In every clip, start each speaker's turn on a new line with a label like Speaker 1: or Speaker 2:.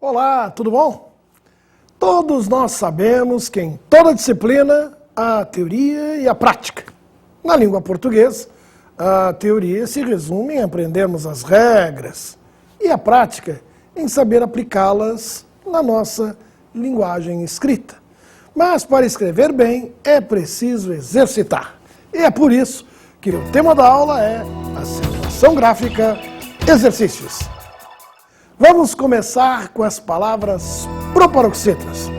Speaker 1: Olá, tudo bom? Todos nós sabemos que em toda disciplina há a teoria e a prática. Na língua portuguesa, a teoria se resume em aprendermos as regras e a prática em saber aplicá-las na nossa linguagem escrita. Mas para escrever bem é preciso exercitar. E é por isso que o tema da aula é acentuação gráfica, exercícios. Vamos começar com as palavras proparoxítonas.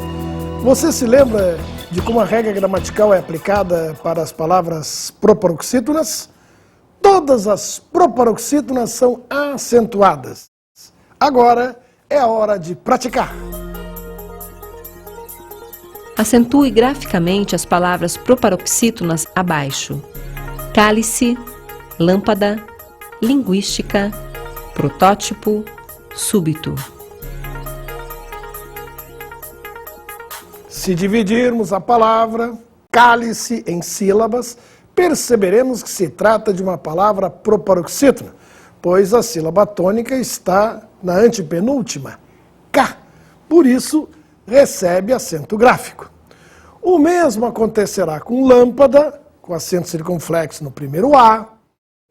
Speaker 1: Você se lembra de como a regra gramatical é aplicada para as palavras proparoxítonas? Todas as proparoxítonas são acentuadas. Agora é a hora de praticar.
Speaker 2: Acentue graficamente as palavras proparoxítonas abaixo. Cálice, lâmpada, linguística, protótipo, súbito.
Speaker 1: Se dividirmos a palavra cálice em sílabas, perceberemos que se trata de uma palavra proparoxítona, pois a sílaba tônica está na antepenúltima, K. Por isso, recebe acento gráfico. O mesmo acontecerá com lâmpada, com acento circunflexo no primeiro A,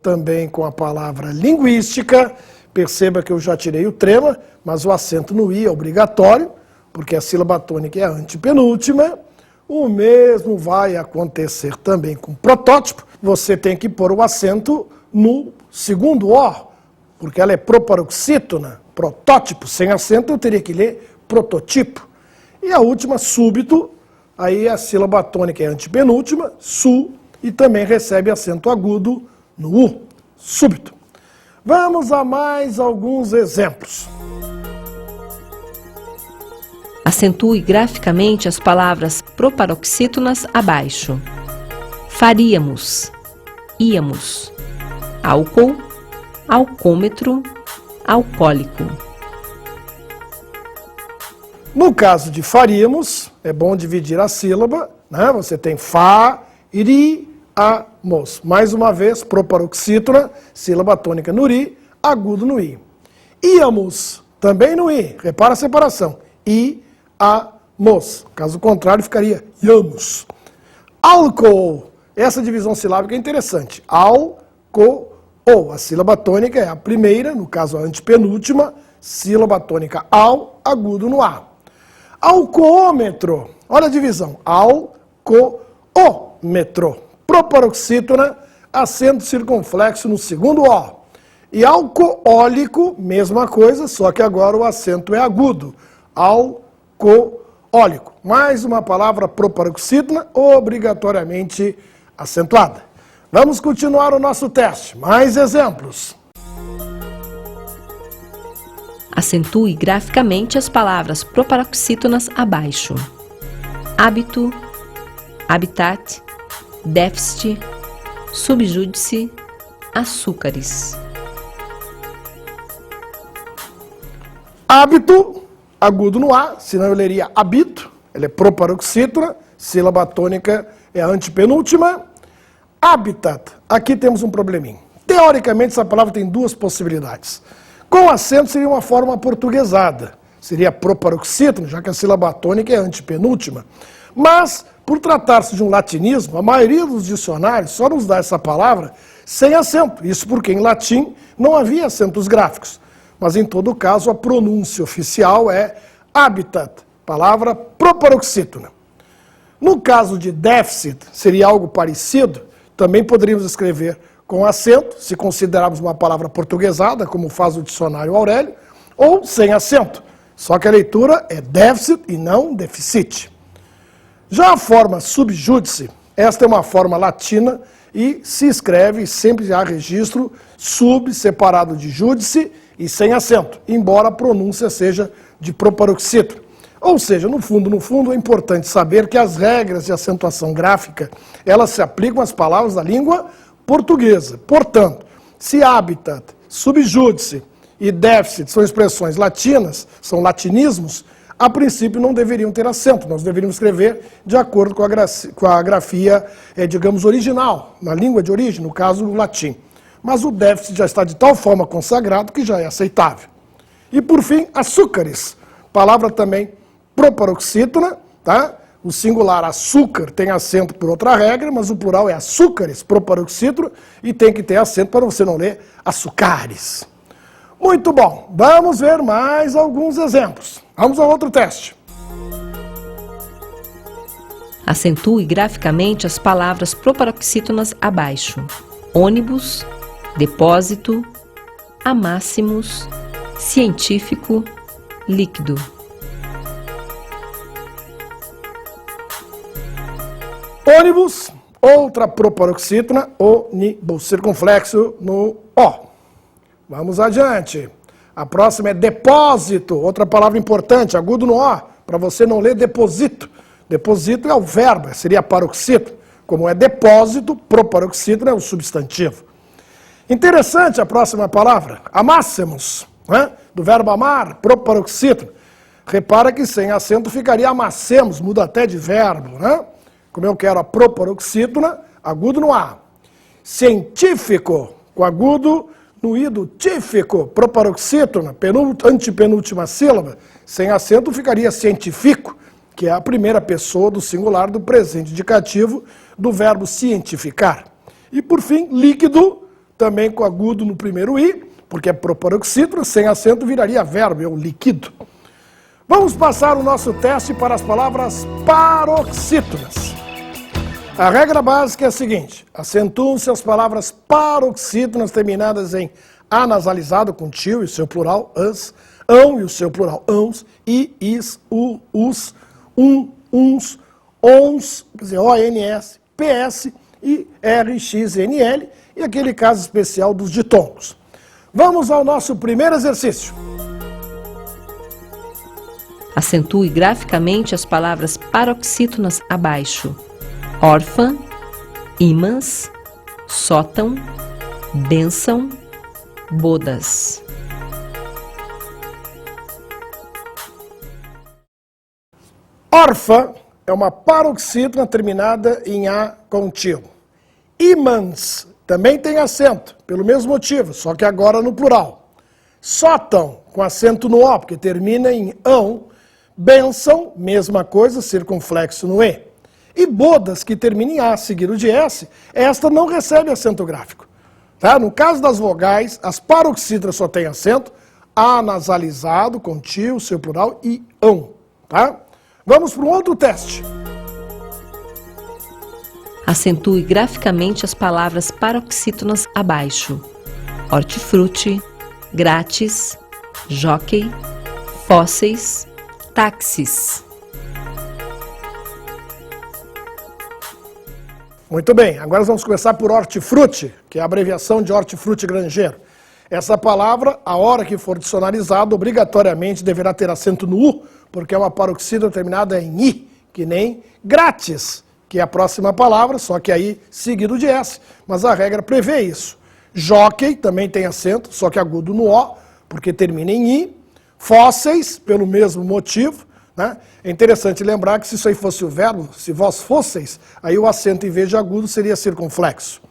Speaker 1: também com a palavra linguística. Perceba que eu já tirei o trema, mas o acento no I é obrigatório, porque a sílaba tônica é a antepenúltima. O mesmo vai acontecer também com protótipo. Você tem que pôr o acento no segundo O, porque ela é proparoxítona. Protótipo, sem acento, eu teria que ler prototipo. E a última, súbito, aí a sílaba tônica é a antepenúltima, su, e também recebe acento agudo no U, súbito. Vamos a mais alguns exemplos.
Speaker 2: Acentue graficamente as palavras proparoxítonas abaixo. Faríamos, íamos, álcool, alcômetro, alcoólico.
Speaker 1: No caso de faríamos, é bom dividir a sílaba, né? Você tem fa, iri, a, mos. Mais uma vez, proparoxítona, sílaba tônica no ri, agudo no i. Íamos, também no i. Repara a separação. I, a, mos. Caso contrário, ficaria iamos. Álcool. Essa divisão silábica é interessante. Al, co, ou. A sílaba tônica é a primeira, no caso a antepenúltima, sílaba tônica ao, agudo no a. Alcoômetro. Olha a divisão. Alcoômetro. Proparoxítona, acento circunflexo no segundo O. E alcoólico, mesma coisa, só que agora o acento é agudo. Alcoólico. Mais uma palavra proparoxítona, obrigatoriamente acentuada. Vamos continuar o nosso teste. Mais exemplos.
Speaker 2: Acentue graficamente as palavras proparoxítonas abaixo. Hábito, habitat, déficit, subjúdice, açúcares.
Speaker 1: Hábito, agudo no A, senão eu leria habito, ele é proparoxítona, sílaba tônica é a antepenúltima. Habitat, aqui temos um probleminha. Teoricamente, essa palavra tem duas possibilidades. Com acento seria uma forma portuguesada, seria proparoxítona, já que a sílaba tônica é a antepenúltima. Mas, por tratar-se de um latinismo, a maioria dos dicionários só nos dá essa palavra sem acento. Isso porque em latim não havia acentos gráficos. Mas em todo caso a pronúncia oficial é habitat, palavra proparoxítona. No caso de déficit, seria algo parecido, também poderíamos escrever com acento, se considerarmos uma palavra portuguesada, como faz o dicionário Aurélio, ou sem acento. Só que a leitura é déficit e não deficit. Já a forma subjúdice, esta é uma forma latina e se escreve, sempre há registro, sub separado de júdice e sem acento, embora a pronúncia seja de proparoxítona. Ou seja, no fundo, é importante saber que as regras de acentuação gráfica, elas se aplicam às palavras da língua portuguesa. Portanto, se habitat, subjúdice e déficit são expressões latinas, são latinismos, a princípio não deveriam ter acento, nós deveríamos escrever de acordo com a grafia, digamos, original, na língua de origem, no caso, o latim. Mas o déficit já está de tal forma consagrado que já é aceitável. E por fim, açúcares. Palavra também proparoxítona, tá? O singular açúcar tem acento por outra regra, mas o plural é açúcares, proparoxítona, e tem que ter acento para você não ler açucares. Muito bom, vamos ver mais alguns exemplos. Vamos ao outro teste.
Speaker 2: Acentue graficamente as palavras proparoxítonas abaixo. Ônibus, depósito, amáximos, científico, líquido.
Speaker 1: Ônibus, outra proparoxítona, ônibus, circunflexo no O. Vamos adiante. A próxima é depósito, outra palavra importante, agudo no O, para você não ler deposito. Deposito é o verbo, seria paroxítono. Como é depósito, proparoxítono é o substantivo. Interessante a próxima palavra, amássemos, né? Do verbo amar, proparoxítono. Repara que sem acento ficaria amassemos, muda até de verbo, né? Como eu quero a proparoxítona, agudo no A. Científico, com agudo no I do tífico, proparoxítona, antepenúltima sílaba, sem acento ficaria científico, que é a primeira pessoa do singular do presente indicativo do verbo cientificar. E por fim, líquido, também com agudo no primeiro I, porque é proparoxítona, sem acento viraria verbo, é o líquido. Vamos passar o nosso teste para as palavras paroxítonas. A regra básica é a seguinte: acentuam-se as palavras paroxítonas terminadas em A nasalizado com tio e o seu plural, as, ão e o seu plural, ãos, i, is, u, us, uns, ons, quer dizer, ONS, PS e RXNL, e aquele caso especial dos ditongos. Vamos ao nosso primeiro exercício.
Speaker 2: Acentue graficamente as palavras paroxítonas abaixo. Órfã, ímãs, sótão, bênção, bodas.
Speaker 1: Órfã é uma paroxítona terminada em A com tio. Ímãs também tem acento, pelo mesmo motivo, só que agora no plural. Sótão, com acento no O, porque termina em ão. Bênção, mesma coisa, circunflexo no E. E bodas, que termina em A, seguido de S, esta não recebe acento gráfico. Tá? No caso das vogais, as paroxítonas só têm acento, A nasalizado, com tio, seu plural, e ão. Tá? Vamos para um outro teste.
Speaker 2: Acentue graficamente as palavras paroxítonas abaixo. Hortifruti, grátis, jockey, fósseis, táxis.
Speaker 1: Muito bem, agora vamos começar por hortifruti, que é a abreviação de hortifruti grangeiro. Essa palavra, a hora que for dicionarizada, obrigatoriamente deverá ter acento no U, porque é uma paroxítona terminada em I, que nem grátis, que é a próxima palavra, só que aí seguido de S, mas a regra prevê isso. Jockey também tem acento, só que agudo no O, porque termina em I. Fósseis, pelo mesmo motivo, né? É interessante lembrar que se isso aí fosse o verbo, se vós fosseis, aí o acento em vez de agudo seria circunflexo.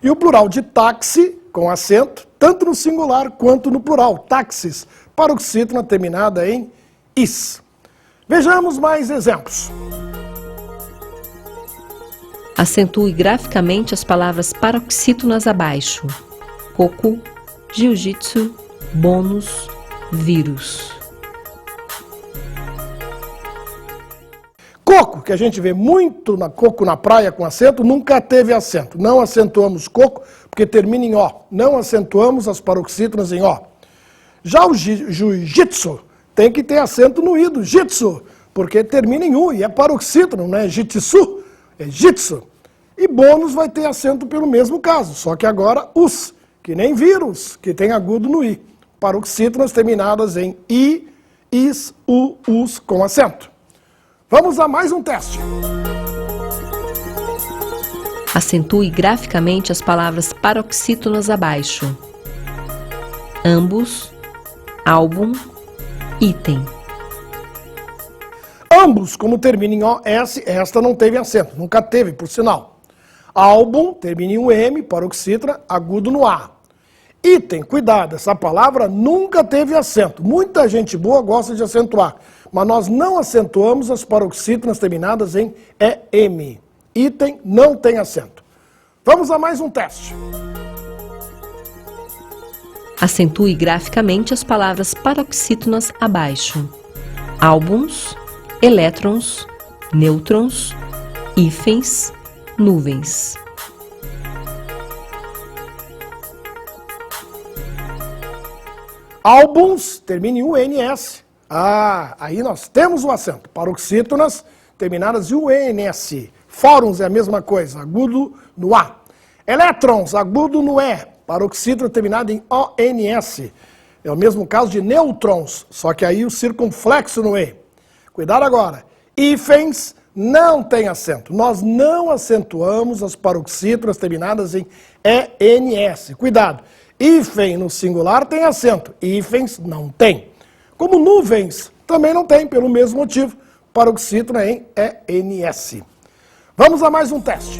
Speaker 1: E o plural de táxi, com acento, tanto no singular quanto no plural, táxis, paroxítona terminada em is. Vejamos mais exemplos.
Speaker 2: Acentue graficamente as palavras paroxítonas abaixo. Coco, jiu-jitsu, bônus, vírus.
Speaker 1: Coco, que a gente vê muito coco na praia com acento, nunca teve acento. Não acentuamos coco, porque termina em O. Não acentuamos as paroxítonas em O. Já o jiu-jitsu tem que ter acento no I do jitsu, porque termina em U e é paroxítono, não é jitsu, é jitsu. E bônus vai ter acento pelo mesmo caso, só que agora us, que nem vírus, que tem agudo no I. Paroxítonas terminadas em I, is, u, us com acento. Vamos a mais um teste.
Speaker 2: Acentue graficamente as palavras paroxítonas abaixo. Ambos, álbum, item.
Speaker 1: Ambos, como termina em OS, esta não teve acento, nunca teve, por sinal. Álbum, termina em um M, paroxítona, agudo no A. Item, cuidado, essa palavra nunca teve acento. Muita gente boa gosta de acentuar, mas nós não acentuamos as paroxítonas terminadas em EM. Item não tem acento. Vamos a mais um teste.
Speaker 2: Acentue graficamente as palavras paroxítonas abaixo. Álbuns, elétrons, nêutrons, hífens, nuvens.
Speaker 1: Álbuns termina em UNS. Aí nós temos o acento. Paroxítonas terminadas em UNS. Fórons é a mesma coisa, agudo no A. Elétrons, agudo no E. Paroxítona terminada em ONS. É o mesmo caso de nêutrons, só que aí o circunflexo no E. Cuidado agora. Hífens não tem acento. Nós não acentuamos as paroxítonas terminadas em ENS. Cuidado. Hífen no singular tem acento. Hífens não tem. Como nuvens também não tem, pelo mesmo motivo. Paroxítona em ENS. Vamos a mais um teste.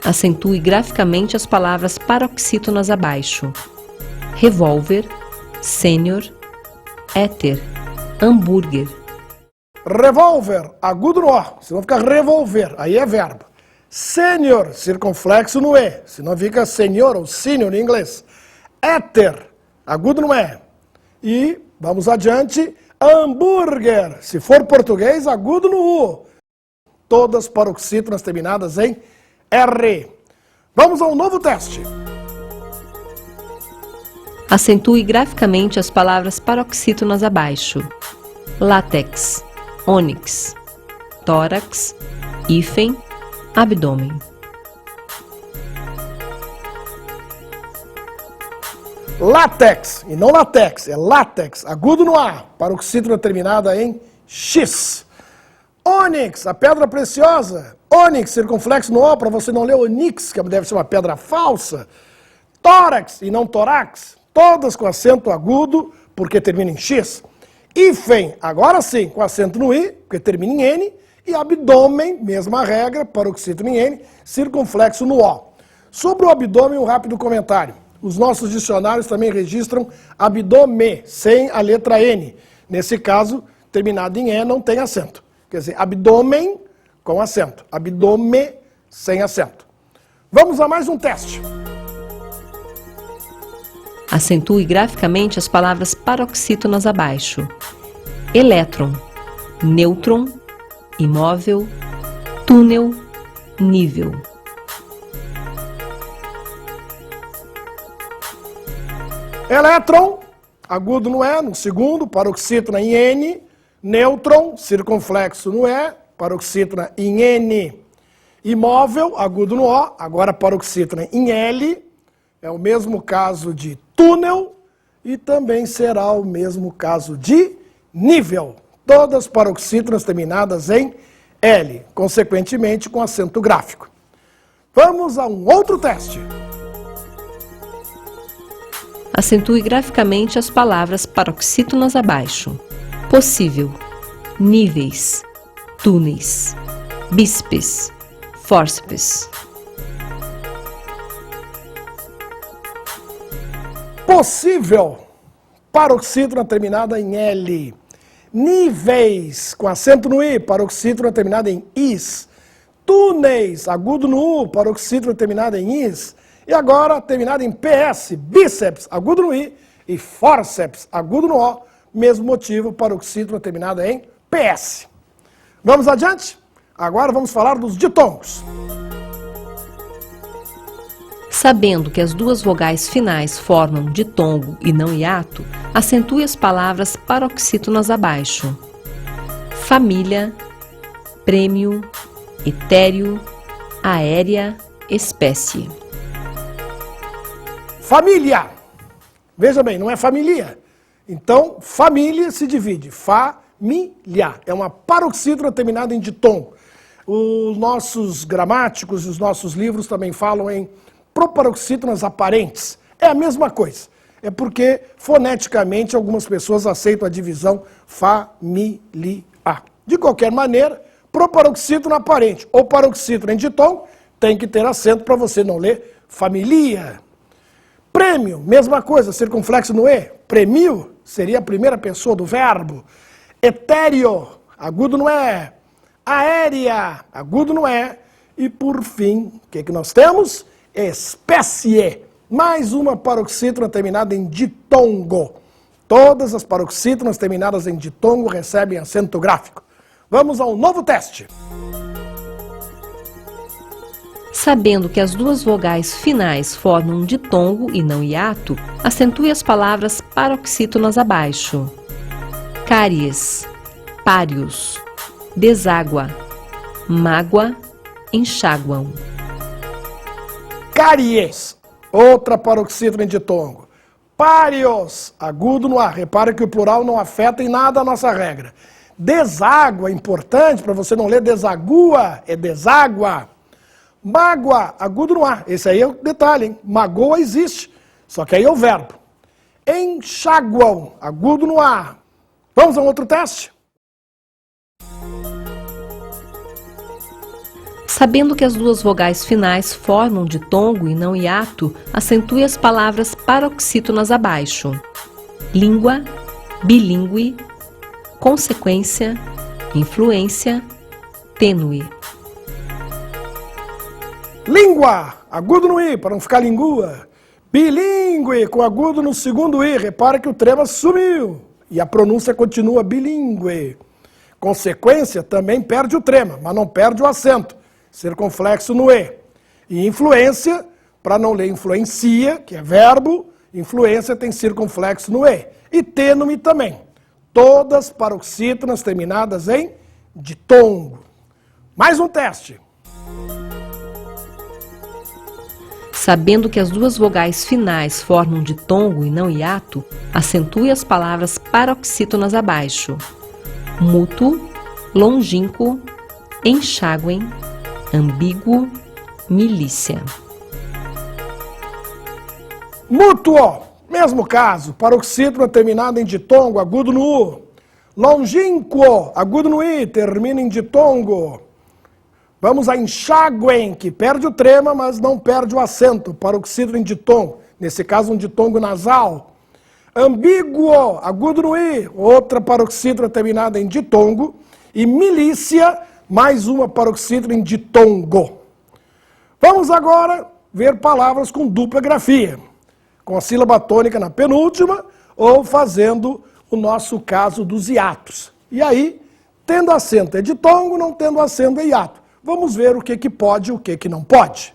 Speaker 2: Acentue graficamente as palavras paroxítonas abaixo. Revólver, sênior, éter, hambúrguer.
Speaker 1: Revólver, agudo no O, senão fica revolver, aí é verbo. Sênior, circunflexo no E, senão fica senhor ou senior em inglês. Éter, agudo no E. E, vamos adiante, hambúrguer, se for português, agudo no U. Todas paroxítonas terminadas em R. Vamos a um novo teste.
Speaker 2: Acentue graficamente as palavras paroxítonas abaixo. Látex, ônix, tórax, hífen, abdômen.
Speaker 1: Látex, e não latex, é látex, agudo no A, paroxítona terminada em X. Ônix, a pedra preciosa. Ônix, circunflexo no O, para você não ler onix, que deve ser uma pedra falsa. Tórax e não torax, todas com acento agudo, porque termina em X. Hífen, agora sim, com acento no I, porque termina em N. E abdômen, mesma regra, paroxítona em N, circunflexo no O. Sobre o abdômen, um rápido comentário. Os nossos dicionários também registram abdômen, sem a letra N. Nesse caso, terminado em E, não tem acento. Quer dizer, abdômen com acento. Abdômen sem acento. Vamos a mais um teste.
Speaker 2: Acentue graficamente as palavras paroxítonas abaixo. Elétron, nêutron, imóvel, túnel, nível.
Speaker 1: Elétron, agudo no E, no segundo, paroxítona em N. Nêutron, circunflexo no E, paroxítona em N. Imóvel, agudo no O, agora paroxítona em L. É o mesmo caso de túnel e também será o mesmo caso de nível. Todas paroxítonas terminadas em L, consequentemente com acento gráfico. Vamos a um outro teste.
Speaker 2: Acentue graficamente as palavras paroxítonas abaixo. Possível, níveis, túneis, bíceps, fórceps.
Speaker 1: Possível, paroxítona terminada em L. Níveis, com acento no I, paroxítona terminada em is. Túneis, agudo no U, paroxítona terminada em is. E agora, terminada em PS, bíceps, agudo no I, e fórceps, agudo no O, mesmo motivo, paroxítona terminada em PS. Vamos adiante? Agora vamos falar dos ditongos.
Speaker 2: Sabendo que as duas vogais finais formam ditongo e não hiato, acentue as palavras paroxítonas abaixo. Família, prêmio, etéreo, aérea, espécie.
Speaker 1: Família. Veja bem, não é família. Então, família se divide. Família. É uma paroxítona terminada em ditongo. Os nossos gramáticos e os nossos livros também falam em proparoxítonas aparentes. É a mesma coisa. É porque, foneticamente, algumas pessoas aceitam a divisão familiar. De qualquer maneira, proparoxítona aparente ou paroxítona em ditongo tem que ter acento para você não ler Familia. Prêmio, mesma coisa, circunflexo no E. Premio seria a primeira pessoa do verbo. Etéreo, agudo no E. Aérea, agudo no E. E por fim, o que nós temos? Espécie. Mais uma paroxítona terminada em ditongo. Todas as paroxítonas terminadas em ditongo recebem acento gráfico. Vamos ao novo teste.
Speaker 2: Sabendo que as duas vogais finais formam um ditongo e não hiato, acentue as palavras paroxítonas abaixo. Cáries, pários, deságua, mágoa, enxáguam.
Speaker 1: Cáries, outra paroxítona em ditongo. Pários, agudo no A. Repare que o plural não afeta em nada a nossa regra. Deságua, importante, para você não ler desagua, é deságua. Mágoa, agudo no A. Esse aí é o detalhe, hein? Magoa existe, só que aí é o verbo. Enxáguam, agudo no A. Vamos a um outro teste?
Speaker 2: Sabendo que as duas vogais finais formam ditongo e não hiato, acentue as palavras paroxítonas abaixo. Língua, bilíngue, consequência, influência, tênue.
Speaker 1: Língua, agudo no I, para não ficar língua. Bilíngue, com agudo no segundo I. Repara que o trema sumiu e a pronúncia continua bilíngue. Consequência também perde o trema, mas não perde o acento. Circunflexo no E. E influência, para não ler influencia, que é verbo, influência tem circunflexo no E. E tênue também. Todas paroxítonas terminadas em ditongo. Mais um teste.
Speaker 2: Sabendo que as duas vogais finais formam ditongo e não hiato, acentue as palavras paroxítonas abaixo. Mútuo, longínquo, enxáguem, ambíguo, milícia.
Speaker 1: Mútuo, mesmo caso, paroxítona terminada em ditongo, agudo no U. Longínquo, agudo no I, termina em ditongo. Vamos a enxáguem, que perde o trema, mas não perde o acento, paroxítona em ditongo. Nesse caso, um ditongo nasal. Ambíguo, agudo no I, outra paroxítona terminada em ditongo. E milícia, mais uma paroxítona em ditongo. Vamos agora ver palavras com dupla grafia, com a sílaba tônica na penúltima, ou fazendo o nosso caso dos hiatos. E aí, tendo acento é ditongo, não tendo acento é hiato. Vamos ver o que pode e o que não pode.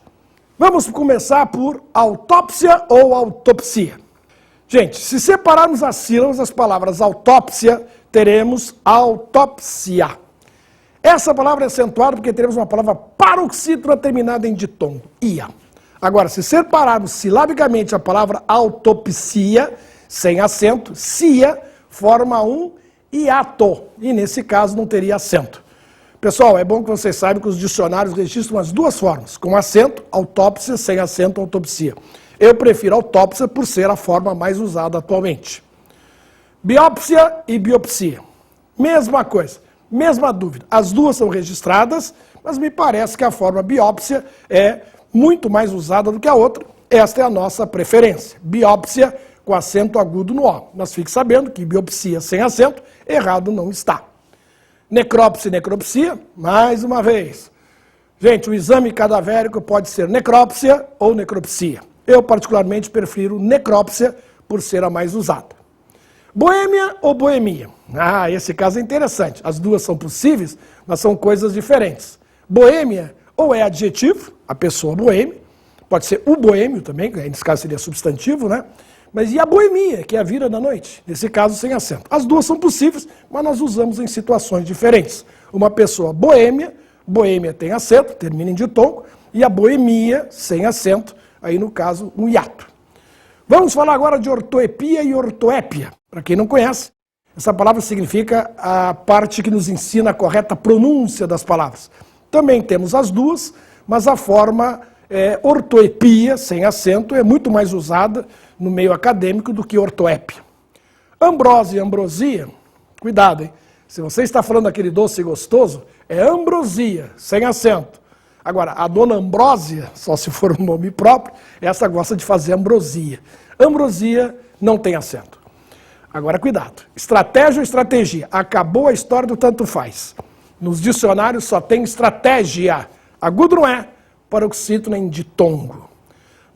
Speaker 1: Vamos começar por autópsia ou autopsia. Gente, se separarmos as sílabas das palavras autópsia, teremos autópsia. Essa palavra é acentuada porque teremos uma palavra paroxítona terminada em ditongo, ia. Agora, se separarmos silabicamente a palavra autopsia, sem acento, cia, forma um hiato. E nesse caso não teria acento. Pessoal, é bom que vocês saibam que os dicionários registram as duas formas, com acento, autópsia, sem acento, autopsia. Eu prefiro autópsia por ser a forma mais usada atualmente. Biópsia e biopsia. Mesma coisa, mesma dúvida. As duas são registradas, mas me parece que a forma biópsia é muito mais usada do que a outra. Esta é a nossa preferência. Biópsia com acento agudo no O. Mas fique sabendo que biopsia sem acento, errado não está. Necrópsia e necropsia, mais uma vez. Gente, o exame cadavérico pode ser necrópsia ou necropsia. Eu, particularmente, prefiro necrópsia por ser a mais usada. Boêmia ou boemia? Ah, esse caso é interessante. As duas são possíveis, mas são coisas diferentes. Boêmia ou é adjetivo, a pessoa boêmia, pode ser o boêmio também, que nesse caso seria substantivo, né? Mas e a boemia, que é a vida da noite? Nesse caso, sem acento. As duas são possíveis, mas nós usamos em situações diferentes. Uma pessoa boêmia, boêmia tem acento, termina em ditongo, e a boemia, sem acento, aí no caso, um hiato. Vamos falar agora de ortoepia e ortoépia. Para quem não conhece, essa palavra significa a parte que nos ensina a correta pronúncia das palavras. Também temos as duas, mas a forma ortoepia, sem acento, é muito mais usada no meio acadêmico do que ortoépia. Ambrose e ambrosia, cuidado, hein? Se você está falando daquele doce gostoso, é ambrosia, sem acento. Agora, a dona Ambrósia, só se for um nome próprio, essa gosta de fazer ambrosia. Ambrosia não tem acento. Agora, cuidado. Estratégia ou estratégia? Acabou a história do tanto faz. Nos dicionários só tem estratégia. Agudo não é, paroxítono é em ditongo.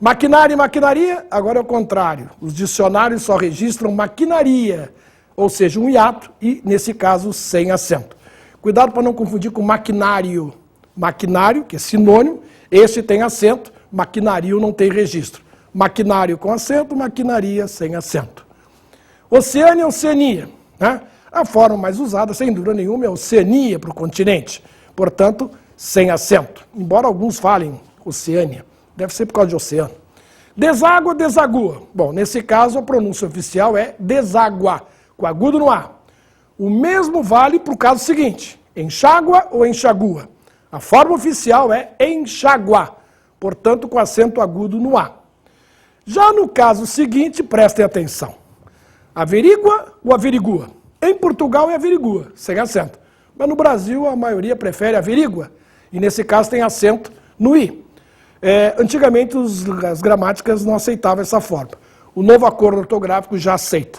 Speaker 1: Maquinária e maquinaria, agora é o contrário. Os dicionários só registram maquinaria, ou seja, um hiato e, nesse caso, sem acento. Cuidado para não confundir com maquinário. Maquinário, que é sinônimo, esse tem acento, maquinario não tem registro. Maquinário com acento, maquinaria sem acento. Oceânia e Oceania, né? A forma mais usada, sem dúvida nenhuma, é Oceania para o continente. Portanto, sem acento. Embora alguns falem Oceânia. Deve ser por causa de oceano. Deságua, desagua. Bom, nesse caso, a pronúncia oficial é deságua, com agudo no A. O mesmo vale para o caso seguinte. Enxágua ou enxagua. A forma oficial é enxágua, portanto, com acento agudo no A. Já no caso seguinte, prestem atenção. Averigua ou averigua? Em Portugal é averigua, sem acento. Mas no Brasil a maioria prefere averigua. E nesse caso tem acento no I. Antigamente as gramáticas não aceitavam essa forma. O novo acordo ortográfico já aceita.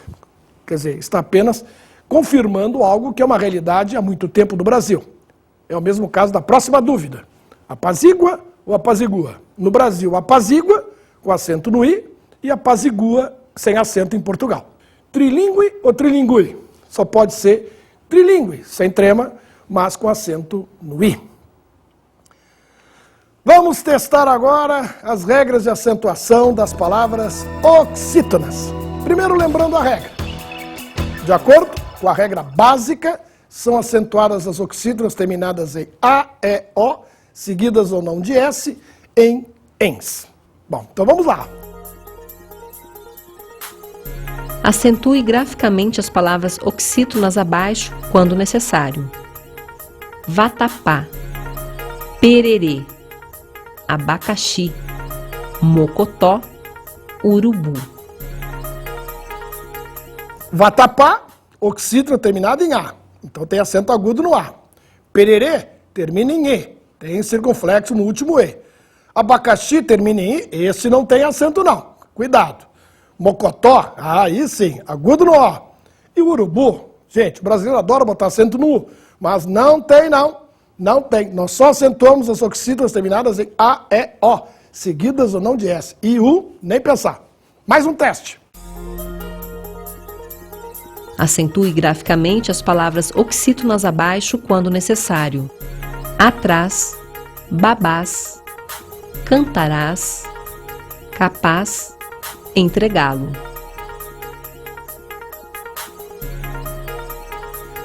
Speaker 1: Quer dizer, está apenas confirmando algo que é uma realidade há muito tempo do Brasil. É o mesmo caso da próxima dúvida. Apazigua ou apazigua? No Brasil, apazigua, com acento no I, e apazigua sem acento em Portugal. Trilingue ou trilingue? Só pode ser trilingue, sem trema, mas com acento no I. Vamos testar agora as regras de acentuação das palavras oxítonas. Primeiro, lembrando a regra. De acordo com a regra básica, são acentuadas as oxítonas terminadas em A, E, O, seguidas ou não de S, em ENS. Bom, então vamos lá.
Speaker 2: Acentue graficamente as palavras oxítonas abaixo, quando necessário. Vatapá, pererê, abacaxi, mocotó, urubu.
Speaker 1: Vatapá, oxítona terminada em A. Então tem acento agudo no A. Pererê termina em E. Tem circunflexo no último E. Abacaxi termina em I. Esse não tem acento não. Cuidado. Mocotó, aí sim, agudo no O. E o urubu, gente, o brasileiro adora botar acento no U. Mas não tem não. Não tem. Nós só acentuamos as oxítonas terminadas em A, E, O, seguidas ou não de S. E U, nem pensar. Mais um teste.
Speaker 2: Acentue graficamente as palavras oxítonas abaixo quando necessário. Atrás, babás, cantarás, capaz, entregá-lo.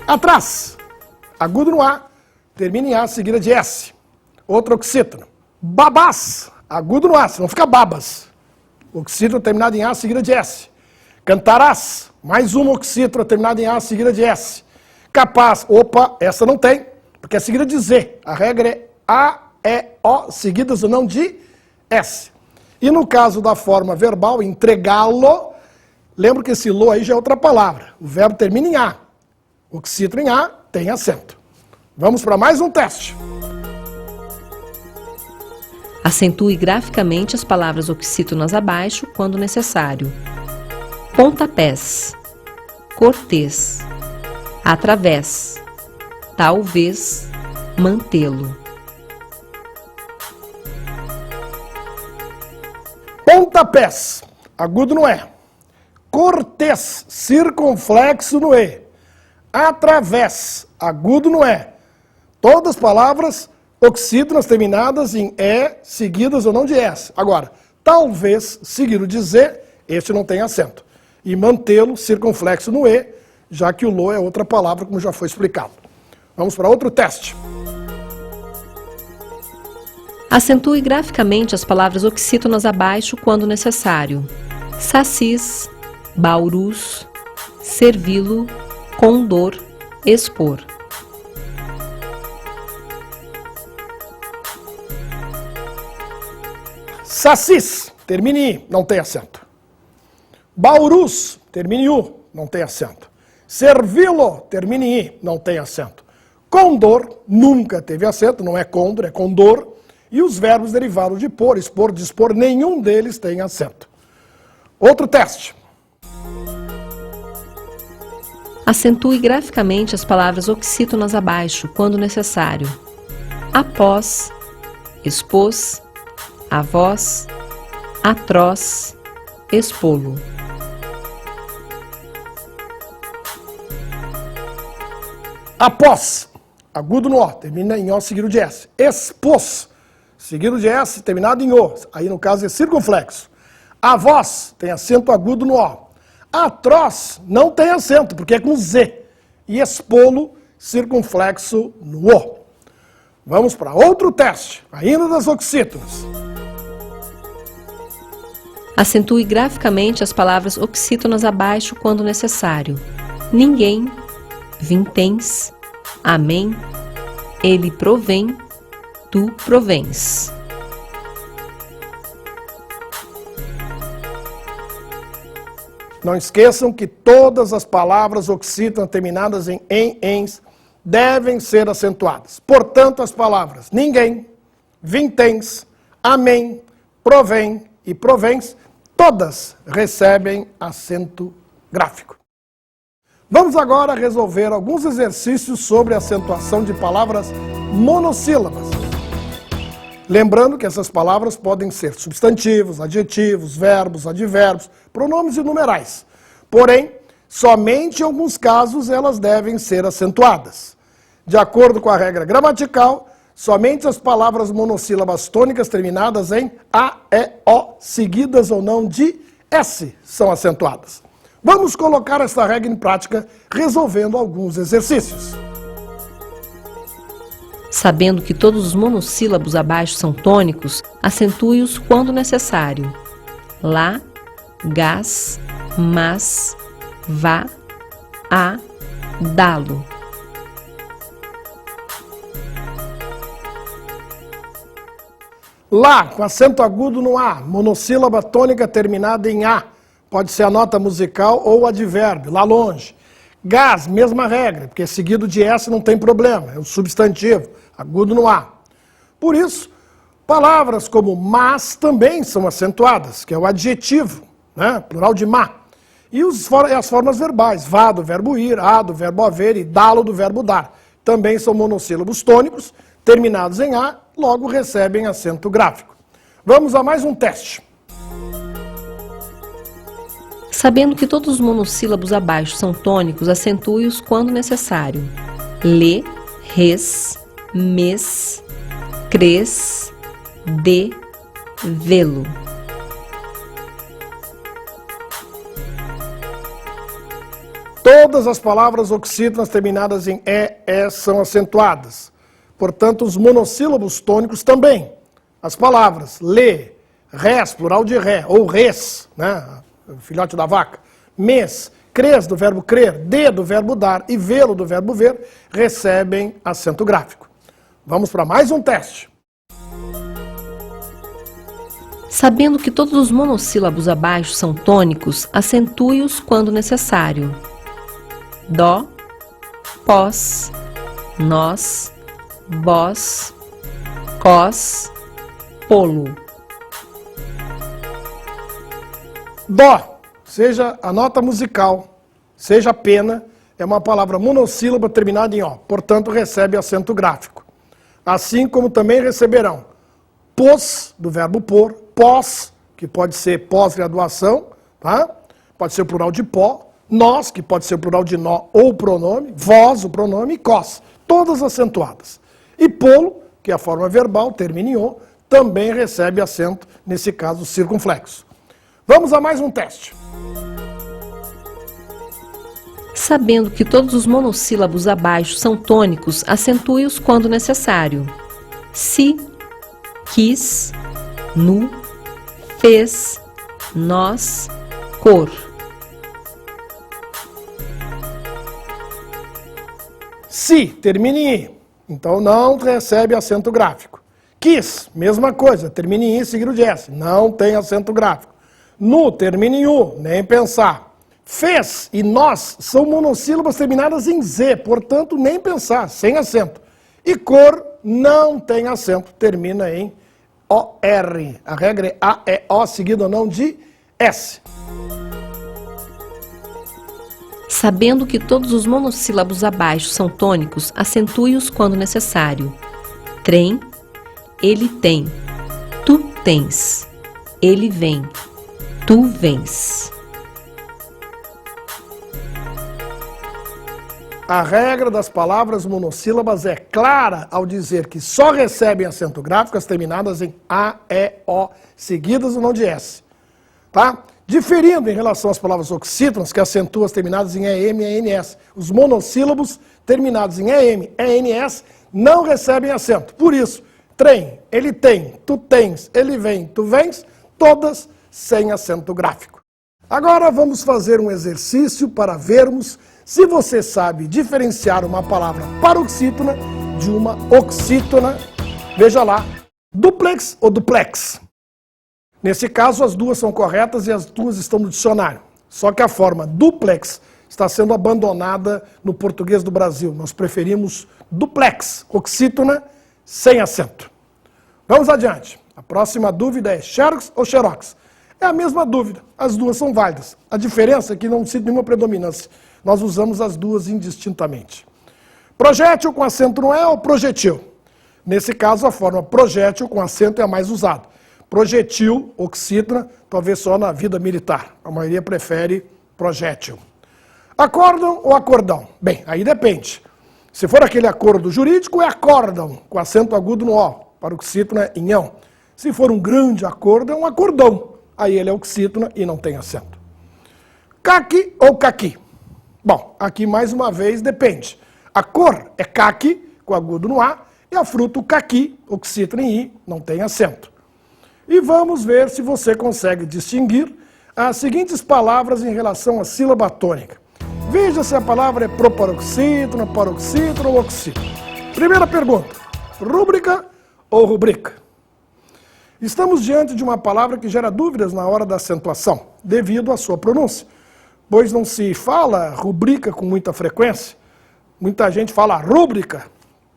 Speaker 1: Atrás, agudo no A, termina em A, seguida de S. Outra oxítona. Babás, agudo no A, senão fica babas. Oxítona terminada em A, seguida de S. Cantarás, mais uma oxítona terminada em A, seguida de S. Capaz, opa, essa não tem, porque é seguida de Z. A regra é A, E, O, seguidas ou não de S. E no caso da forma verbal, entregá-lo, lembra que esse lo aí já é outra palavra. O verbo termina em A. Oxítona em A tem acento. Vamos para mais um teste.
Speaker 2: Acentue graficamente as palavras oxítonas abaixo quando necessário. Pontapés, cortês, através, talvez, mantê-lo.
Speaker 1: Pontapés, agudo no E. Cortês, circunflexo no E. Através, agudo no E. Todas as palavras oxítonas terminadas em E, seguidas ou não de S. Agora, talvez, seguido de Z, este não tem acento. E mantê-lo, circunflexo no E, já que o lo é outra palavra, como já foi explicado. Vamos para outro teste.
Speaker 2: Acentue graficamente as palavras oxítonas abaixo quando necessário. Sacis, baurus, servi-lo, condor, expor.
Speaker 1: Sacis, termina em I, não tem acento. Baurus, termina em U, não tem acento. Servi-lo, termina em I, não tem acento. Condor, nunca teve acento, não é condor, é condor. E os verbos derivados de pôr, expor, dispor, nenhum deles tem acento. Outro teste.
Speaker 2: Acentue graficamente as palavras oxítonas abaixo, quando necessário. Após, expôs, avós, atroz, expô-lo.
Speaker 1: Após, agudo no O, termina em O seguido de S. Expôs, seguido de S, terminado em O. Aí, no caso, é circunflexo. Avós, tem acento agudo no O. Atroz, não tem acento, porque é com Z. E expô-lo, circunflexo no O. Vamos para outro teste, ainda das oxítonas.
Speaker 2: Acentue graficamente as palavras oxítonas abaixo, quando necessário. Ninguém, vintens, amém, ele provém, tu provens.
Speaker 1: Não esqueçam que todas as palavras oxítonas terminadas em ens, devem ser acentuadas. Portanto, as palavras ninguém, vintens, amém, provém e provens, todas recebem acento gráfico. Vamos agora resolver alguns exercícios sobre a acentuação de palavras monossílabas. Lembrando que essas palavras podem ser substantivos, adjetivos, verbos, advérbios, pronomes e numerais. Porém, somente em alguns casos elas devem ser acentuadas. De acordo com a regra gramatical, somente as palavras monossílabas tônicas terminadas em A, E, O, seguidas ou não de S, são acentuadas. Vamos colocar esta regra em prática resolvendo alguns exercícios.
Speaker 2: Sabendo que todos os monossílabos abaixo são tônicos, acentue-os quando necessário. Lá, gás, mas, vá, a, dá-lo.
Speaker 1: Lá, com acento agudo no A, monossílaba tônica terminada em A. Pode ser a nota musical ou o advérbio, lá longe. Gás, mesma regra, porque seguido de S não tem problema, é o substantivo, agudo no A. Por isso, palavras como mas também são acentuadas, que é o adjetivo, né? Plural de má. E as formas verbais, vá do verbo ir, a do verbo haver e dá-lo do verbo dar. Também são monossílabos tônicos, terminados em A, logo recebem acento gráfico. Vamos a mais um teste.
Speaker 2: Sabendo que todos os monossílabos abaixo são tônicos, acentue-os quando necessário. Lê, res, mes, cres, de, vê-lo.
Speaker 1: Todas as palavras oxítonas terminadas em E são acentuadas. Portanto, os monossílabos tônicos também. As palavras lê, res, plural de ré, ou res, né? Filhote da vaca, mes, cres do verbo crer, de do verbo dar e vê-lo do verbo ver, recebem acento gráfico. Vamos para mais um teste.
Speaker 2: Sabendo que todos os monossílabos abaixo são tônicos, acentue-os quando necessário. Dó, pós, nós, bós, cós, polo.
Speaker 1: Dó, seja a nota musical, seja a pena, é uma palavra monossílaba terminada em O, portanto recebe acento gráfico. Assim como também receberão pôs, do verbo pôr, pós, que pode ser pós-graduação, tá? Pode ser o plural de pó, nós, que pode ser o plural de nó ou pronome, vós, o pronome, e cós, todas acentuadas. E polo, que é a forma verbal, termina em O, também recebe acento, nesse caso circunflexo. Vamos a mais um teste.
Speaker 2: Sabendo que todos os monossílabos abaixo são tônicos, acentue-os quando necessário. Se, quis, nu, fez, nós, cor.
Speaker 1: Se, termina em I, então não recebe acento gráfico. Quis, mesma coisa, termina em I seguido de S, não tem acento gráfico. Nu, termina em U, nem pensar. Fez e nós são monossílabas terminadas em Z, portanto, nem pensar, sem acento. E cor não tem acento, termina em A-E-O-R. A regra é A-E-O seguido ou não de S.
Speaker 2: Sabendo que todos os monossílabos abaixo são tônicos, acentue-os quando necessário. Trem, ele tem. Tu tens. Ele vem. Tu vens.
Speaker 1: A regra das palavras monossílabas é clara ao dizer que só recebem acento gráfico as terminadas em A, E, O, seguidas ou não de S. Tá? Diferindo em relação às palavras oxítonas, que acentuam as terminadas em EM e ENS. Os monossílabos terminados em EM e ENS não recebem acento. Por isso, trem, ele tem, tu tens, ele vem, tu vens, todas sem acento gráfico. Agora vamos fazer um exercício para vermos se você sabe diferenciar uma palavra paroxítona de uma oxítona. Veja lá, duplex ou duplex. Nesse caso, as duas são corretas e as duas estão no dicionário. Só que a forma duplex está sendo abandonada no português do Brasil. Nós preferimos duplex, oxítona, sem acento. Vamos adiante. A próxima dúvida é xerox ou xerox? É a mesma dúvida, as duas são válidas. A diferença é que não cita nenhuma predominância. Nós usamos as duas indistintamente. Projétil com acento no E ou projetil? Nesse caso, a forma projétil com acento é a mais usada. Projetil, oxítona, talvez só na vida militar. A maioria prefere projétil. Acórdão ou acordão? Bem, aí depende. Se for aquele acordo jurídico, é acórdão, com acento agudo no O. Paroxítona em ão. Se for um grande acordo, é um acordão. Aí ele é oxítona e não tem acento. Caqui ou caqui? Bom, aqui mais uma vez depende. A cor é caqui, com agudo no A, e a fruta o caqui, oxítona em I, não tem acento. E vamos ver se você consegue distinguir as seguintes palavras em relação à sílaba tônica. Veja se a palavra é proparoxítona, paroxítona ou oxítona. Primeira pergunta, rúbrica ou rubrica? Estamos diante de uma palavra que gera dúvidas na hora da acentuação, devido à sua pronúncia, pois não se fala rubrica com muita frequência. Muita gente fala rúbrica,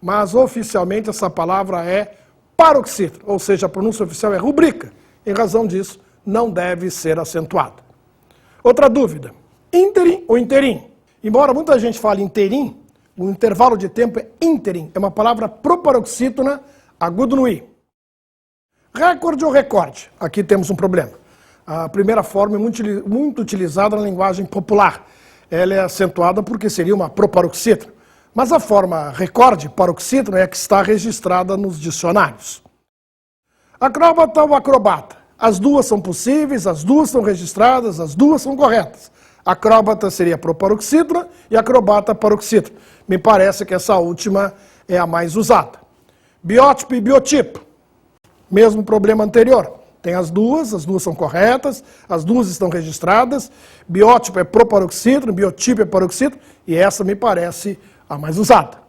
Speaker 1: mas oficialmente essa palavra é paroxítona, ou seja, a pronúncia oficial é rubrica. Em razão disso, não deve ser acentuada. Outra dúvida, ínterim ou interim? Embora muita gente fale interim, o intervalo de tempo é ínterim, é uma palavra proparoxítona, agudo no I. Recorde ou recorde? Aqui temos um problema. A primeira forma é muito utilizada na linguagem popular. Ela é acentuada porque seria uma proparoxítona. Mas a forma recorde, paroxítona, é a que está registrada nos dicionários. Acróbata ou acrobata? As duas são possíveis, as duas são registradas, as duas são corretas. Acróbata seria proparoxítona e acrobata paroxítona. Me parece que essa última é a mais usada. Biótipo e biotipo. Mesmo problema anterior. Tem as duas são corretas, as duas estão registradas. Biótipo é proparoxítona, biotipo é paroxítona, e essa me parece a mais usada.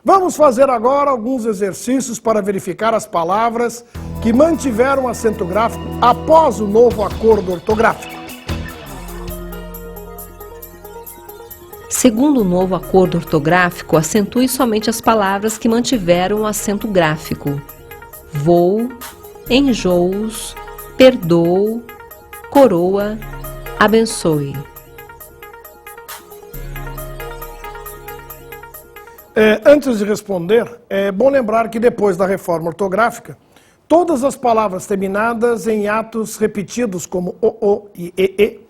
Speaker 1: Vamos fazer agora alguns exercícios para verificar as palavras que mantiveram acento gráfico após o novo acordo ortográfico.
Speaker 2: Segundo o novo acordo ortográfico, acentue somente as palavras que mantiveram o acento gráfico. Vou, enjoos, perdoo, coroa, abençoe.
Speaker 1: Antes de responder, é bom lembrar que depois da reforma ortográfica, todas as palavras terminadas em atos repetidos, como o e e,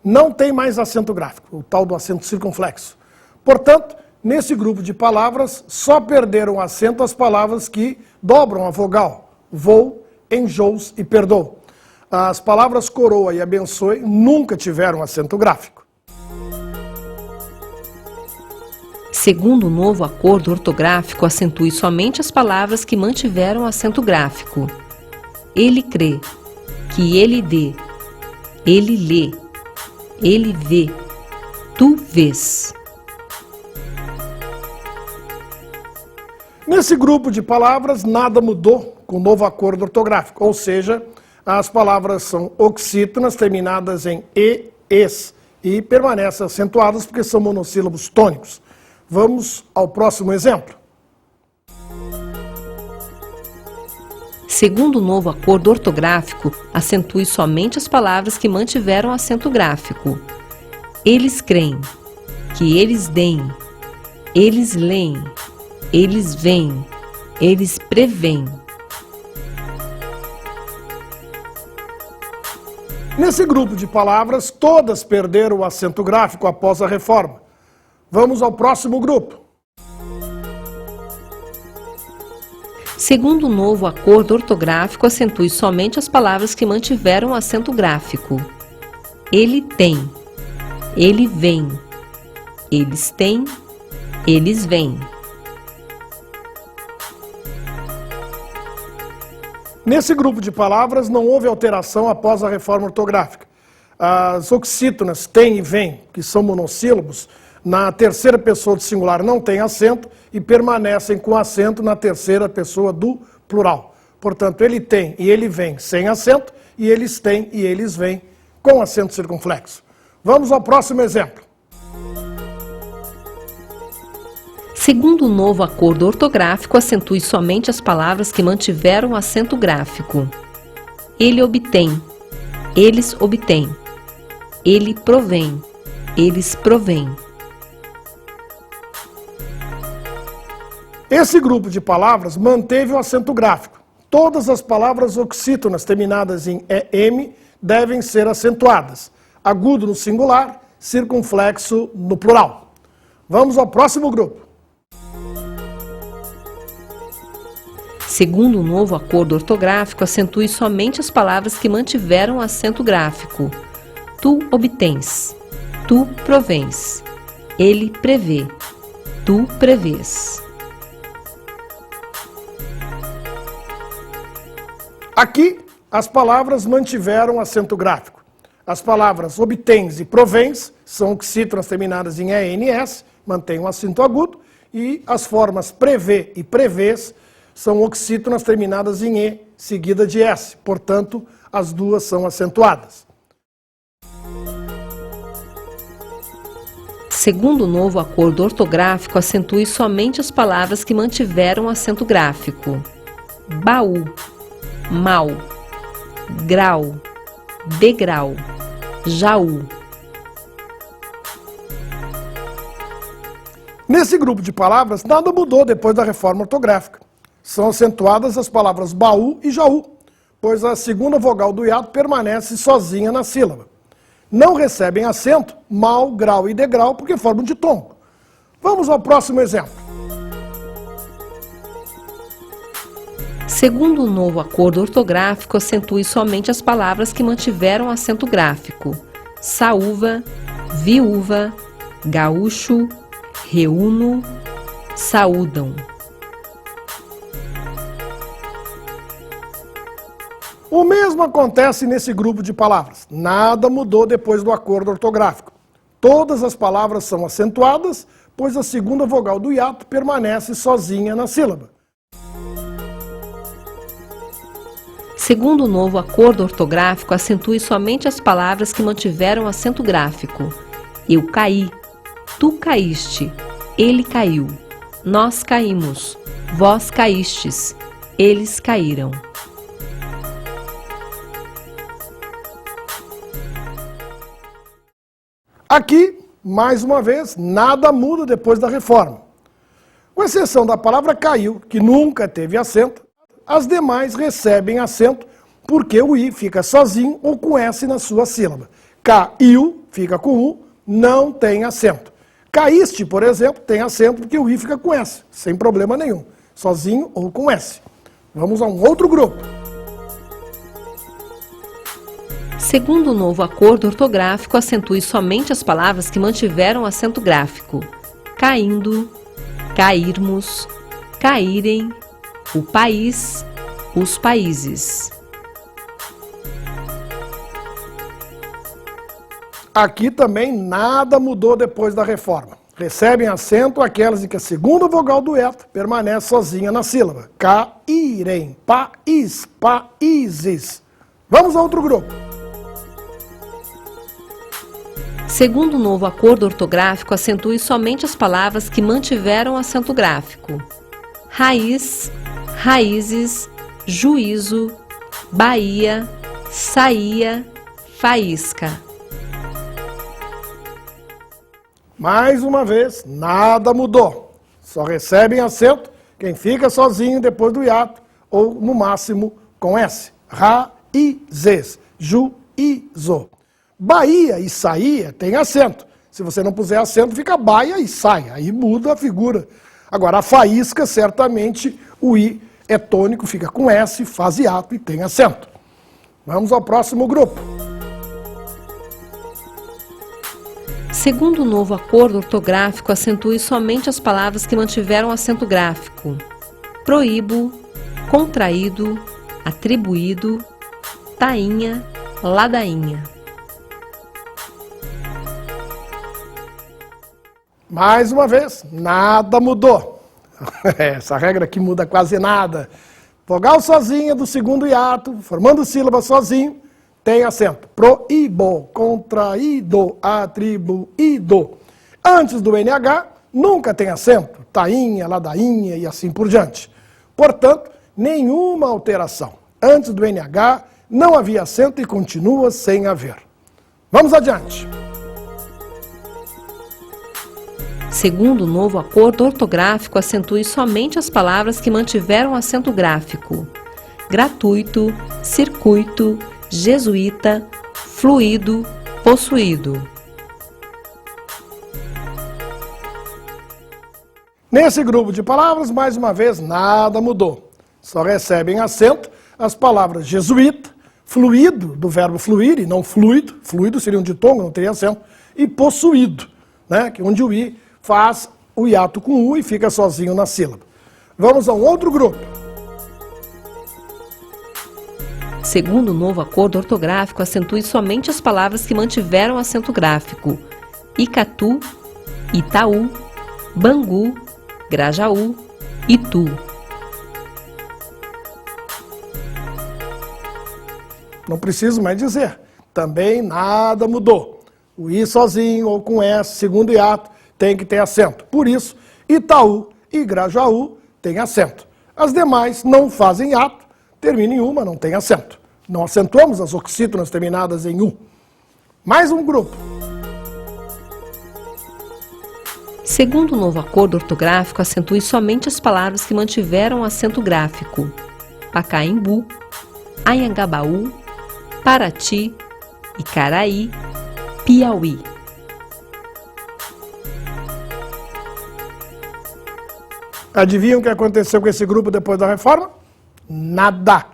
Speaker 1: não tem mais acento gráfico, o tal do acento circunflexo. Portanto, nesse grupo de palavras, só perderam acento as palavras que dobram a vogal, vou, enjoos e perdoo. As palavras coroa e abençoe nunca tiveram acento gráfico.
Speaker 2: Segundo o novo acordo ortográfico, acentue somente as palavras que mantiveram acento gráfico. Ele crê, que ele dê, ele lê, ele vê, tu vês.
Speaker 1: Nesse grupo de palavras, nada mudou com o novo acordo ortográfico, ou seja, as palavras são oxítonas, terminadas em e, es, e permanecem acentuadas porque são monossílabos tônicos. Vamos ao próximo exemplo.
Speaker 2: Segundo o novo acordo ortográfico, acentue somente as palavras que mantiveram acento gráfico. Eles creem, que eles deem, eles leem, eles veem, eles preveem.
Speaker 1: Nesse grupo de palavras, todas perderam o acento gráfico após a reforma. Vamos ao próximo grupo.
Speaker 2: Segundo o novo acordo ortográfico, acentue somente as palavras que mantiveram o acento gráfico. Ele tem, ele vem, eles têm, eles vêm.
Speaker 1: Nesse grupo de palavras, não houve alteração após a reforma ortográfica. As oxítonas tem e vem, que são monossílabos, na terceira pessoa do singular não tem acento e permanecem com acento na terceira pessoa do plural. Portanto, ele tem e ele vem sem acento, e eles têm e eles vêm com acento circunflexo. Vamos ao próximo exemplo.
Speaker 2: Segundo o novo acordo ortográfico, acentue somente as palavras que mantiveram o acento gráfico. Ele obtém, eles obtêm. Ele provém, eles provêm.
Speaker 1: Esse grupo de palavras manteve o acento gráfico. Todas as palavras oxítonas terminadas em EM devem ser acentuadas. Agudo no singular, circunflexo no plural. Vamos ao próximo grupo.
Speaker 2: Segundo o novo acordo ortográfico, acentue somente as palavras que mantiveram o acento gráfico. Tu obtens, tu provens, ele prevê, tu prevês.
Speaker 1: Aqui, as palavras mantiveram acento gráfico. As palavras obtens e provens são oxítonas terminadas em ENS, mantêm um acento agudo, e as formas prevê e prevês são oxítonas terminadas em E, seguida de S. Portanto, as duas são acentuadas.
Speaker 2: Segundo o novo acordo ortográfico, acentue somente as palavras que mantiveram acento gráfico. Baú, mal, grau, degrau, jaú.
Speaker 1: Nesse grupo de palavras, nada mudou depois da reforma ortográfica. São acentuadas as palavras baú e jaú, pois a segunda vogal do hiato permanece sozinha na sílaba. Não recebem acento mal, grau e degrau porque formam ditongo. Vamos ao próximo exemplo.
Speaker 2: Segundo o novo acordo ortográfico, acentue somente as palavras que mantiveram acento gráfico. Saúva, viúva, gaúcho, reúno, saúdam.
Speaker 1: O mesmo acontece nesse grupo de palavras. Nada mudou depois do acordo ortográfico. Todas as palavras são acentuadas, pois a segunda vogal do hiato permanece sozinha na sílaba.
Speaker 2: Segundo o novo acordo ortográfico, acentue somente as palavras que mantiveram acento gráfico. Eu caí, tu caíste, ele caiu, nós caímos, vós caístes, eles caíram.
Speaker 1: Aqui, mais uma vez, nada muda depois da reforma. Com exceção da palavra caiu, que nunca teve acento, as demais recebem acento porque o I fica sozinho ou com S na sua sílaba. Caiu, fica com U, não tem acento. Caíste, por exemplo, tem acento porque o I fica com S, sem problema nenhum, sozinho ou com S. Vamos a um outro grupo.
Speaker 2: Segundo o novo acordo ortográfico, acentue somente as palavras que mantiveram acento gráfico. Caindo, cairmos, caírem, o país, os países.
Speaker 1: Aqui também nada mudou depois da reforma. Recebem acento aquelas em que a segunda vogal do hiato permanece sozinha na sílaba. Caírem, país, países. Vamos a outro grupo.
Speaker 2: Segundo o novo acordo ortográfico, acentue somente as palavras que mantiveram acento gráfico. Raiz, raízes, juízo, Bahia, saía, faísca.
Speaker 1: Mais uma vez, nada mudou. Só recebem acento quem fica sozinho depois do hiato, ou no máximo com S. Raízes, juízo. Bahia e saía tem acento. Se você não puser acento, fica baia e saia. Aí muda a figura. Agora, a faísca, certamente, o I é tônico, fica com S, faz hiato e tem acento. Vamos ao próximo grupo.
Speaker 2: Segundo o novo acordo ortográfico, acentue somente as palavras que mantiveram acento gráfico. Proíbo, contraído, atribuído, tainha, ladainha.
Speaker 1: Mais uma vez, nada mudou. Essa regra aqui muda quase nada. Vogal sozinha do segundo hiato, formando sílaba sozinho, tem acento. Proíbo, contraído, atribuído. Antes do NH, nunca tem acento. Tainha, ladainha e assim por diante. Portanto, nenhuma alteração. Antes do NH, não havia acento e continua sem haver. Vamos adiante.
Speaker 2: Segundo o novo acordo ortográfico, acentue somente as palavras que mantiveram acento gráfico. Gratuito, circuito, jesuíta, fluido, possuído.
Speaker 1: Nesse grupo de palavras, mais uma vez, nada mudou. Só recebem acento as palavras jesuíta, fluido, do verbo fluir e não fluido. Fluido seria um ditongo, não teria acento. E possuído, né, que onde o I faz o hiato com U e fica sozinho na sílaba. Vamos a um outro grupo.
Speaker 2: Segundo o novo acordo ortográfico, acentue somente as palavras que mantiveram acento gráfico. Icatu, Itaú, Bangu, Grajaú, Itu.
Speaker 1: Não preciso mais dizer. Também nada mudou. O I sozinho ou com S, segundo hiato, tem que ter acento. Por isso, Itaú e Grajaú têm acento. As demais não fazem hiato, termina em U, mas não tem acento. Não acentuamos as oxítonas terminadas em U. Mais um grupo.
Speaker 2: Segundo o novo acordo ortográfico, acentue somente as palavras que mantiveram acento gráfico. Pacaembu, Anhangabaú, Paraty, Icaraí, Piauí.
Speaker 1: Adivinham o que aconteceu com esse grupo depois da reforma? Nada.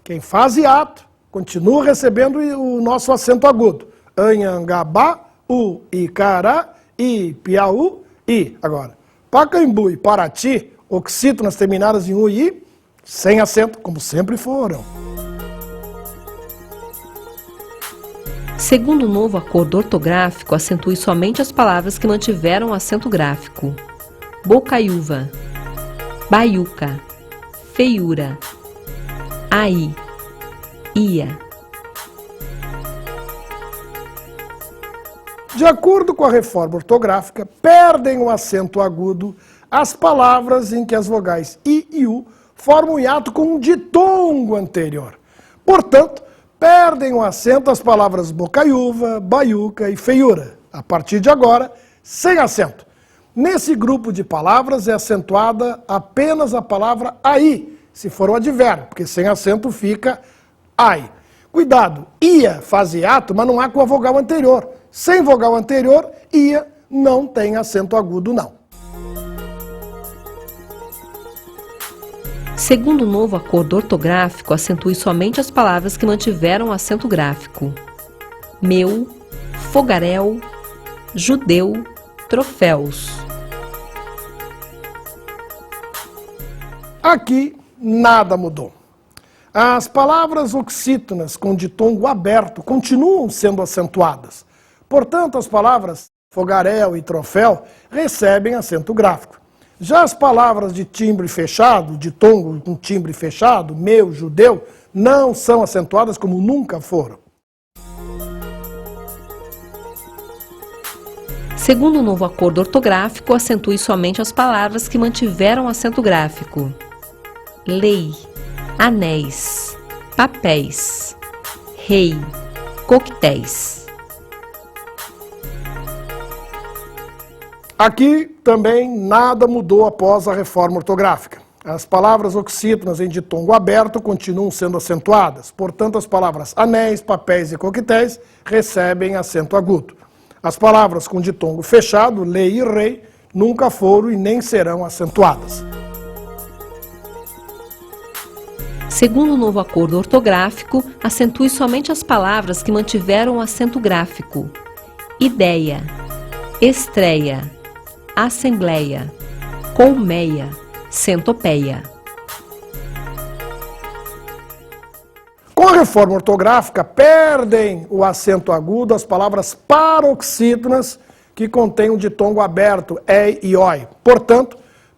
Speaker 1: Quem faz hiato continua recebendo o nosso acento agudo. Anhangabaú, Icaraí, Piauí. Agora, Pacaembu e Paraty, oxítonas terminadas em U e I, sem acento, como sempre foram.
Speaker 2: Segundo o novo acordo ortográfico, acentue somente as palavras que mantiveram acento gráfico. Bocaiúva, baiuca, feiura, aí, ia.
Speaker 1: De acordo com a reforma ortográfica, perdem o acento agudo as palavras em que as vogais I e U formam hiato com um ditongo anterior. Portanto, perdem o acento as palavras bocaiúva, baiuca e feiura. A partir de agora, sem acento. Nesse grupo de palavras é acentuada apenas a palavra aí, se for um advérbio, porque sem acento fica ai. Cuidado, ia faz hiato, mas não há com a vogal anterior. Sem vogal anterior, ia não tem acento agudo, não.
Speaker 2: Segundo o novo acordo ortográfico, acentue somente as palavras que mantiveram acento gráfico. Meu, fogaréu, judeu, troféus.
Speaker 1: Aqui, nada mudou. As palavras oxítonas com ditongo aberto continuam sendo acentuadas. Portanto, as palavras fogaréu e troféu recebem acento gráfico. Já as palavras de timbre fechado, ditongo com timbre fechado, meu, judeu, não são acentuadas como nunca foram.
Speaker 2: Segundo o novo acordo ortográfico, acentue somente as palavras que mantiveram acento gráfico. Lei, anéis, papéis, rei, coquetéis.
Speaker 1: Aqui também nada mudou após a reforma ortográfica. As palavras oxítonas em ditongo aberto continuam sendo acentuadas, portanto as palavras anéis, papéis e coquetéis recebem acento agudo. As palavras com ditongo fechado, lei e rei, nunca foram e nem serão acentuadas.
Speaker 2: Segundo o novo acordo ortográfico, acentue somente as palavras que mantiveram o acento gráfico. Ideia, estreia, assembleia, colmeia, centopeia.
Speaker 1: Com a reforma ortográfica, perdem o acento agudo as palavras paroxítonas que contêm o ditongo aberto, ei e oi. Portanto,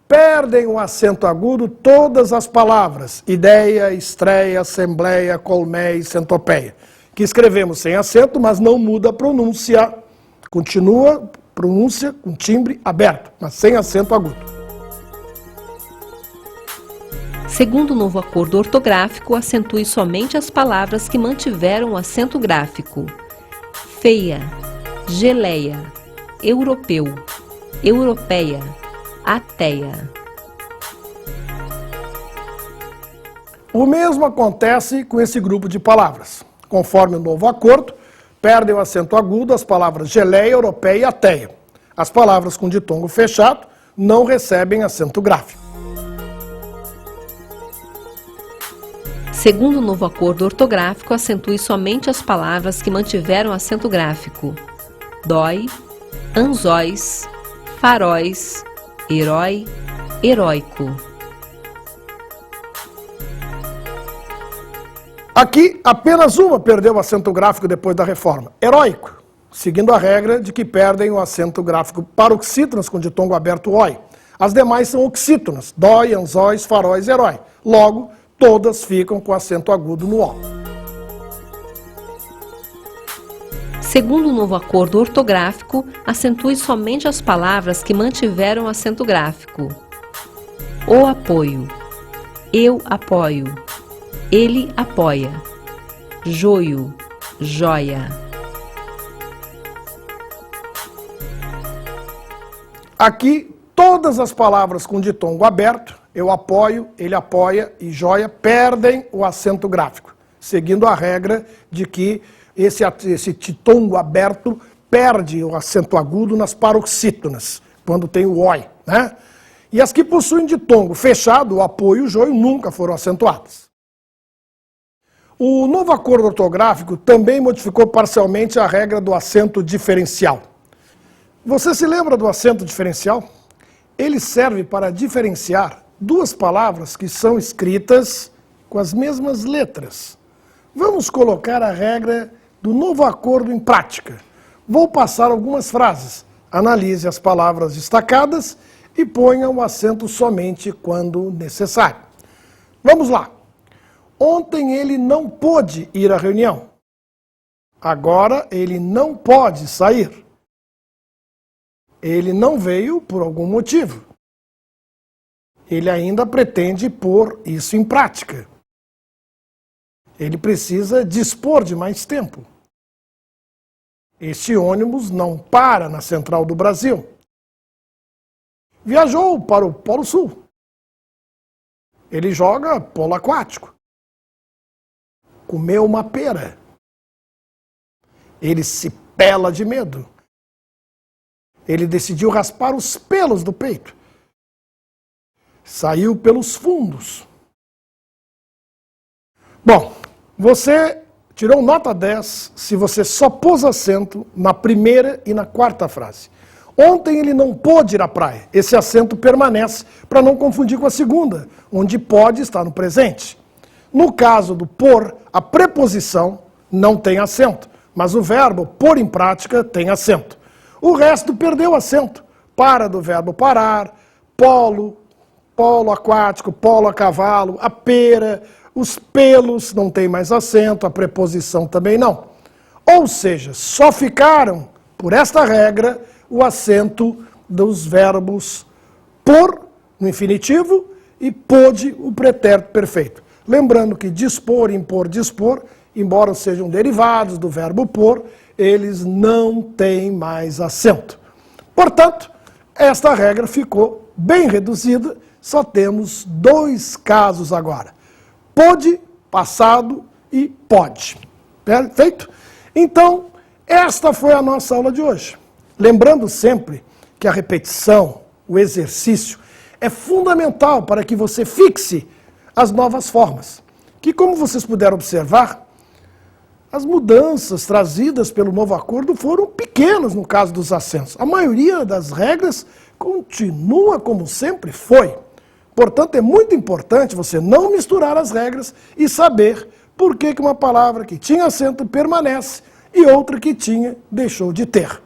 Speaker 1: perdem o acento agudo todas as palavras, ideia, estreia, assembleia, colmeia e centopeia, que escrevemos sem acento, mas não muda a pronúncia. Continua pronúncia com timbre aberto, mas sem acento agudo.
Speaker 2: Segundo o novo acordo ortográfico, acentue somente as palavras que mantiveram o acento gráfico. Feia, geleia, europeu, europeia, ateia.
Speaker 1: O mesmo acontece com esse grupo de palavras. Conforme o novo acordo, perdem o acento agudo as palavras geleia, europeia e ateia. As palavras com ditongo fechado não recebem acento gráfico.
Speaker 2: Segundo o novo acordo ortográfico, acentue somente as palavras que mantiveram acento gráfico. Dói, anzóis, faróis, herói, heróico.
Speaker 1: Aqui, apenas uma perdeu o acento gráfico depois da reforma, heróico, seguindo a regra de que perdem o acento gráfico paroxítonas com ditongo aberto oi. As demais são oxítonas, dói, anzóis, faróis, herói. Logo, todas ficam com acento agudo no ó.
Speaker 2: Segundo o novo acordo ortográfico, acentue somente as palavras que mantiveram acento gráfico. O apoio, eu apoio, ele apoia, joio, joia.
Speaker 1: Aqui, todas as palavras com ditongo aberto, eu apoio, ele apoia e joia, perdem o acento gráfico, seguindo a regra de que esse ditongo aberto perde o acento agudo nas paroxítonas, quando tem o oi, né? E as que possuem ditongo fechado, o apoio e o joio, nunca foram acentuadas. O novo acordo ortográfico também modificou parcialmente a regra do acento diferencial. Você se lembra do acento diferencial? Ele serve para diferenciar duas palavras que são escritas com as mesmas letras. Vamos colocar a regra do novo acordo em prática. Vou passar algumas frases. Analise as palavras destacadas e ponha o acento somente quando necessário. Vamos lá. Ontem ele não pôde ir à reunião. Agora ele não pode sair. Ele não veio por algum motivo. Ele ainda pretende pôr isso em prática. Ele precisa dispor de mais tempo. Este ônibus não para na Central do Brasil. Viajou para o Polo Sul. Ele joga polo aquático. Comeu uma pera. Ele se pela de medo. Ele decidiu raspar os pelos do peito. Saiu pelos fundos. Bom, você tirou nota 10 se você só pôs acento na primeira e na quarta frase. Ontem ele não pôde ir à praia. Esse acento permanece para não confundir com a segunda, onde pode estar no presente. No caso do pôr, a preposição não tem acento, mas o verbo pôr em prática tem acento. O resto perdeu acento. Para do verbo parar, polo, polo aquático, polo a cavalo, a pera, os pelos não tem mais acento, a preposição também não. Ou seja, só ficaram, por esta regra, o acento dos verbos por, no infinitivo, e pôde, o pretérito perfeito. Lembrando que dispor, impor, dispor, embora sejam derivados do verbo pôr, eles não têm mais acento. Portanto, esta regra ficou bem reduzida, só temos 2 casos agora. Pôde, passado e pode. Perfeito? Então, esta foi a nossa aula de hoje. Lembrando sempre que a repetição, o exercício, é fundamental para que você fixe as novas formas. Que, como vocês puderam observar, as mudanças trazidas pelo novo acordo foram pequenas no caso dos acentos. A maioria das regras continua como sempre foi. Portanto, é muito importante você não misturar as regras e saber por que uma palavra que tinha acento permanece e outra que tinha deixou de ter.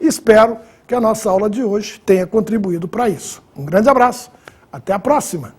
Speaker 1: Espero que a nossa aula de hoje tenha contribuído para isso. Um grande abraço, até a próxima!